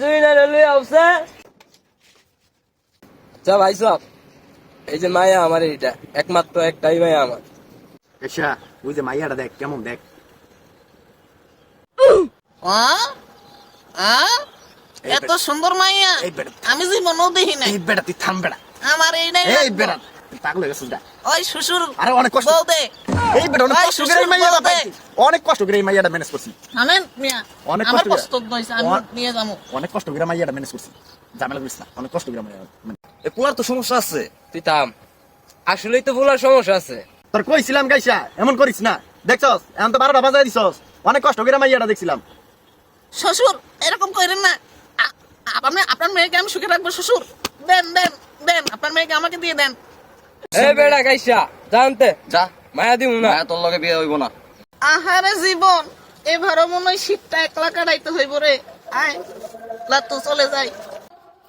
জুই না লই આવছে যা ভাই সব এই যে মায়া আমার এটা একমাত্র একটাই মায়া আমার এসা ওই যে মাইয়াটা দেখ কেমন দেখ এত সুন্দর মাইয়া এই বেটা আমি জীবনও দেখি নাই এই বেটা তুই থাম বেটা আমার এই নাই এই বেটা তুই পাগল হয়ে গেছিস ওই শ্বশুর আরে অনেক কষ্ট বউ দে এই বেটা অনেক ভাই, কষ্ট করে এই শ্বশুর মাইয়াটা বউ দে। অনেক কষ্ট করে এই মাইয়াটা ম্যানেজ করছি আমেন মিয়া অনেক আমার কষ্ট করে। কষ্ট হইছে আমি নিয়ে যাবো অনেক কষ্ট করে মাইয়াটা ম্যানেজ করছি ঝামেলা করিস না অনেক কষ্ট করে মাইয়া এ পোলার তো সমস্যা আছে। তুই থাম আসলেই তো ভুলার সমস্যা আছে তোর কইছিলাম গাইসা এমন করিস না দেখছস এখন তো 12টা বাজায় দিছস অনেক কষ্ট করে মাইয়াটা দেখছিলাম শ্বশুর এরকম করেন না আপনার মেয়েকে আমি সুখে রাখবো শ্বশুর দেন দেন দেন আপনার মেয়েকে আমাকে দিয়ে দেন এ বেড়া গাইসা জানতে যা মায়া দিমু না মায়া তোর লগে বিয়ে হইব না। আহারে জীবন এবারও মনে হয় শীতটা একলা কাটাইতে হইব রে আয় লাতু চলে যাই